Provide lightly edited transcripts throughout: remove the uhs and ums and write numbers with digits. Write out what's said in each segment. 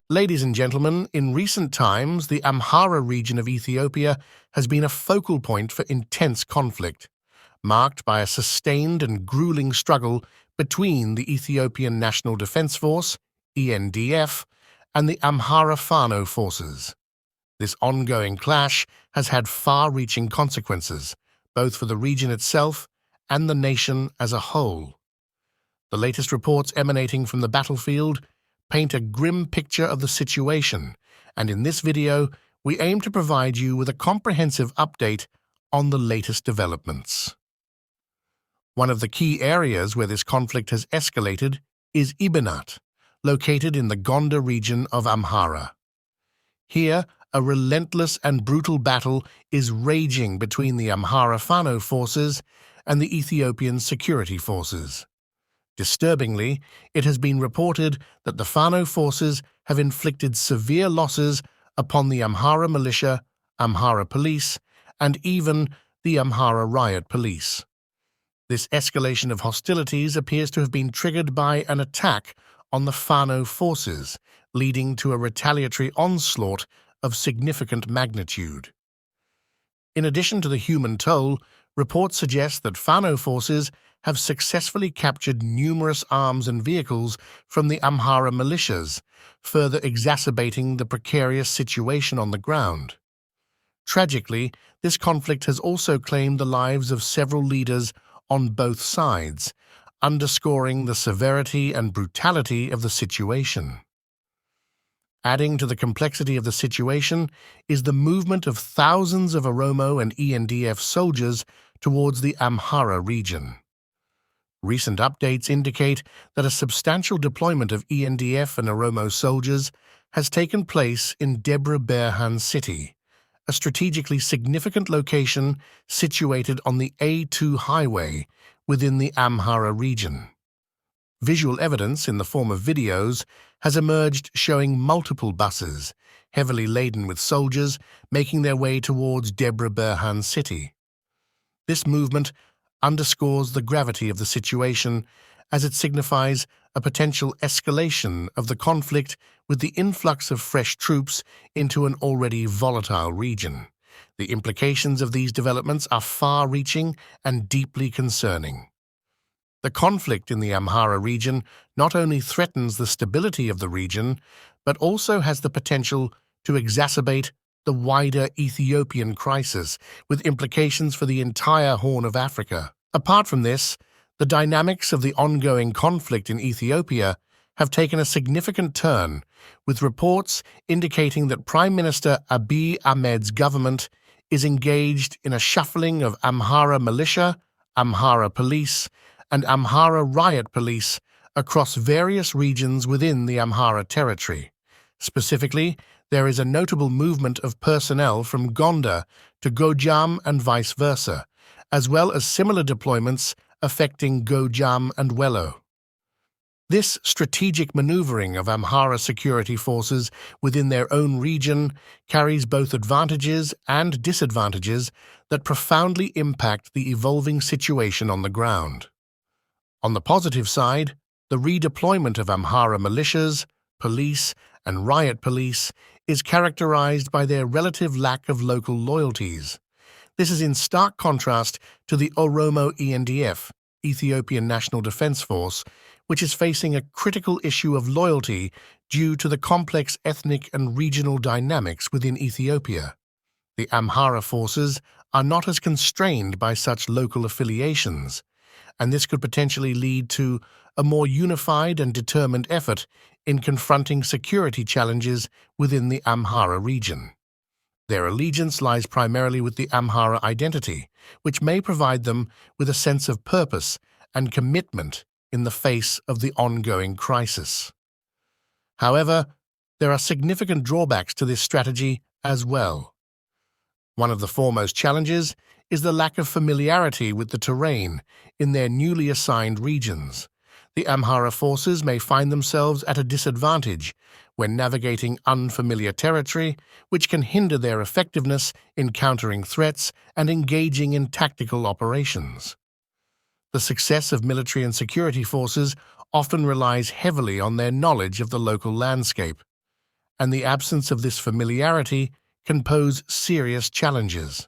Ladies and gentlemen, in recent times, the Amhara region of Ethiopia has been a focal point for intense conflict, marked by a sustained and grueling struggle between the Ethiopian National Defense Force, ENDF, and the Amhara Fano forces. This ongoing clash has had far-reaching consequences, both for the region itself and the nation as a whole. The latest reports emanating from the battlefield paint a grim picture of the situation, and in this video, we aim to provide you with a comprehensive update on the latest developments. One of the key areas where this conflict has escalated is Ibinat, located in the Gonder region of Amhara. Here, a relentless and brutal battle is raging between the Amhara Fano forces and the Ethiopian security forces. Disturbingly, it has been reported that the Fano forces have inflicted severe losses upon the Amhara militia, Amhara police, and even the Amhara riot police. This escalation of hostilities appears to have been triggered by an attack on the Fano forces, leading to a retaliatory onslaught of significant magnitude. In addition to the human toll, reports suggest that Fano forces have successfully captured numerous arms and vehicles from the Amhara militias, further exacerbating the precarious situation on the ground. Tragically, this conflict has also claimed the lives of several leaders on both sides, underscoring the severity and brutality of the situation. Adding to the complexity of the situation is the movement of thousands of Oromo and ENDF soldiers towards the Amhara region. Recent updates indicate that a substantial deployment of ENDF and Oromo soldiers has taken place in Debre Berhan city, a strategically significant location situated on the A2 highway within the Amhara region. Visual evidence in the form of videos has emerged showing multiple buses, heavily laden with soldiers, making their way towards Debre Berhan city. This movement underscores the gravity of the situation as it signifies a potential escalation of the conflict with the influx of fresh troops into an already volatile region. The implications of these developments are far-reaching and deeply concerning. The conflict in the Amhara region not only threatens the stability of the region, but also has the potential to exacerbate the wider Ethiopian crisis, with implications for the entire Horn of Africa. Apart from this, the dynamics of the ongoing conflict in Ethiopia have taken a significant turn, with reports indicating that Prime Minister Abiy Ahmed's government is engaged in a shuffling of Amhara militia, Amhara police, and Amhara riot police across various regions within the Amhara territory. Specifically, there is a notable movement of personnel from Gonder to Gojam and vice versa, as well as similar deployments affecting Gojam and Wello. This strategic maneuvering of Amhara security forces within their own region carries both advantages and disadvantages that profoundly impact the evolving situation on the ground. On the positive side, the redeployment of Amhara militias, police, and riot police is characterized by their relative lack of local loyalties. This is in stark contrast to the Oromo ENDF, Ethiopian National Defense Force, which is facing a critical issue of loyalty due to the complex ethnic and regional dynamics within Ethiopia. The Amhara forces are not as constrained by such local affiliations, and this could potentially lead to a more unified and determined effort in confronting security challenges within the Amhara region. Their allegiance lies primarily with the Amhara identity, which may provide them with a sense of purpose and commitment in the face of the ongoing crisis. However, there are significant drawbacks to this strategy as well. One of the foremost challenges is the lack of familiarity with the terrain in their newly assigned regions. The Amhara forces may find themselves at a disadvantage when navigating unfamiliar territory, which can hinder their effectiveness in countering threats and engaging in tactical operations. The success of military and security forces often relies heavily on their knowledge of the local landscape. and the absence of this familiarity can pose serious challenges.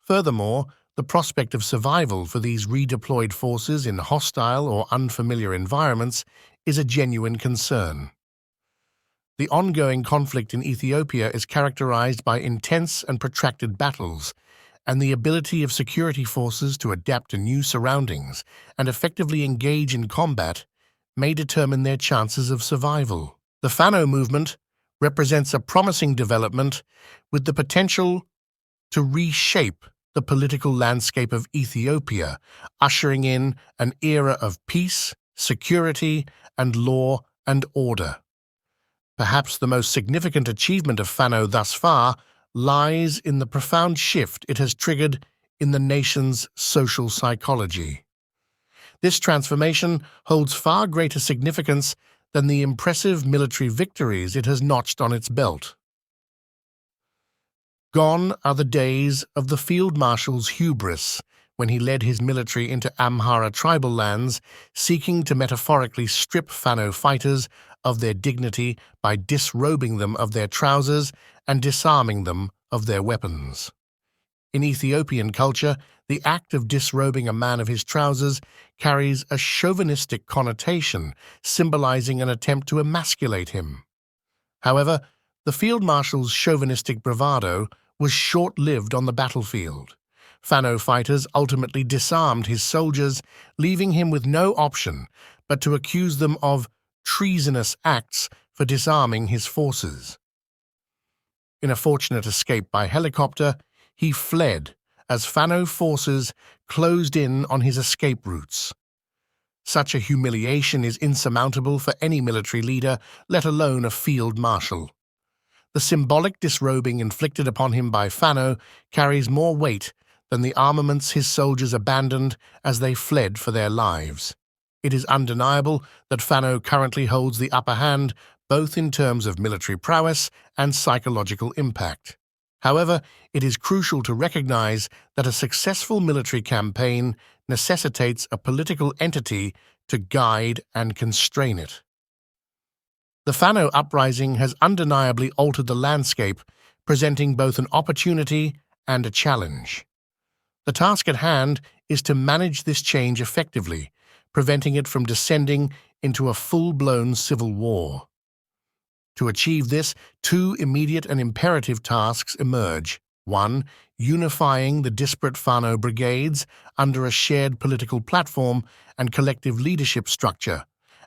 Furthermore, the prospect of survival for these redeployed forces in hostile or unfamiliar environments is a genuine concern. The ongoing conflict in Ethiopia is characterized by intense and protracted battles, and the ability of security forces to adapt to new surroundings and effectively engage in combat may determine their chances of survival. The Fano movement represents a promising development with the potential to reshape the political landscape of Ethiopia, ushering in an era of peace, security, and law and order. Perhaps the most significant achievement of Fano thus far lies in the profound shift it has triggered in the nation's social psychology. This transformation holds far greater significance than the impressive military victories it has notched on its belt. Gone are the days of the Field Marshal's hubris when he led his military into Amhara tribal lands, seeking to metaphorically strip Fano fighters of their dignity by disrobing them of their trousers and disarming them of their weapons. In Ethiopian culture, the act of disrobing a man of his trousers carries a chauvinistic connotation, symbolizing an attempt to emasculate him. However, the Field Marshal's chauvinistic bravado was short-lived on the battlefield. Fano fighters ultimately disarmed his soldiers, leaving him with no option but to accuse them of treasonous acts for disarming his forces. In a fortunate escape by helicopter, he fled as Fano forces closed in on his escape routes. Such a humiliation is insurmountable for any military leader, let alone a field marshal. The symbolic disrobing inflicted upon him by Fano carries more weight than the armaments his soldiers abandoned as they fled for their lives. It is undeniable that Fano currently holds the upper hand both in terms of military prowess and psychological impact. However, it is crucial to recognize that a successful military campaign necessitates a political entity to guide and constrain it. The Fano uprising has undeniably altered the landscape, presenting both an opportunity and a challenge. The task at hand is to manage this change effectively, preventing it from descending into a full-blown civil war. To achieve this, two immediate and imperative tasks emerge. 1. Unifying the disparate Fano brigades under a shared political platform and collective leadership structure,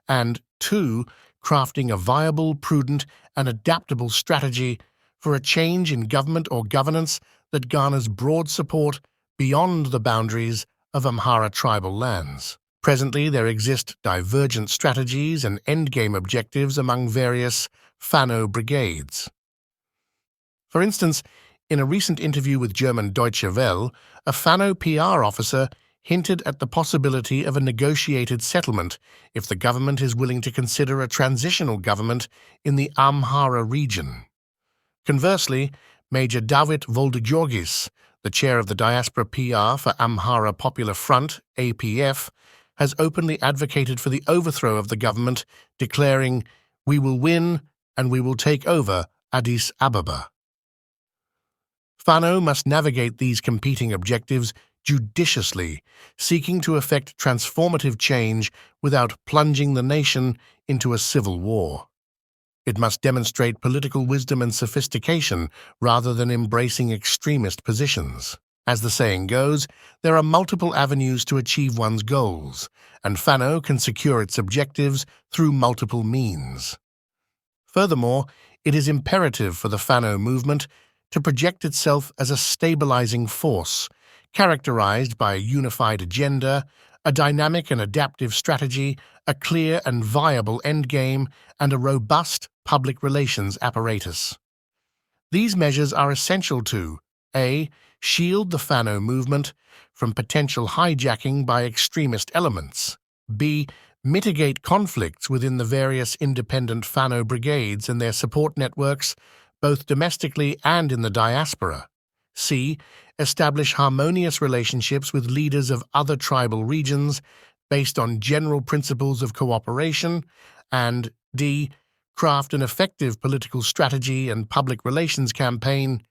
and 2. Crafting a viable, prudent, and adaptable strategy for a change in government or governance that garners broad support beyond the boundaries of Amhara tribal lands. Presently, there exist divergent strategies and endgame objectives among various Fano brigades. For instance, in a recent interview with German Deutsche Welle, a Fano PR officer hinted at the possibility of a negotiated settlement if the government is willing to consider a transitional government in the Amhara region. Conversely, Major David Voldegorgis, the chair of the Diaspora PR for Amhara Popular Front, APF, has openly advocated for the overthrow of the government, declaring, "We will win and we will take over Addis Ababa." Fano must navigate these competing objectives judiciously, seeking to effect transformative change without plunging the nation into a civil war. It must demonstrate political wisdom and sophistication rather than embracing extremist positions. As the saying goes, there are multiple avenues to achieve one's goals, and Fano can secure its objectives through multiple means. Furthermore, it is imperative for the Fano movement to project itself as a stabilizing force, characterized by a unified agenda, a dynamic and adaptive strategy, a clear and viable endgame, and a robust public relations apparatus. These measures are essential to a. Shield the Fano movement from potential hijacking by extremist elements, b. Mitigate conflicts within the various independent Fano brigades and their support networks, both domestically and in the diaspora, c. Establish harmonious relationships with leaders of other tribal regions based on general principles of cooperation, and d. craft an effective political strategy and public relations campaign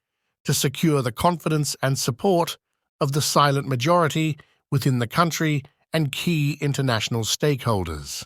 to secure the confidence and support of the silent majority within the country and key international stakeholders.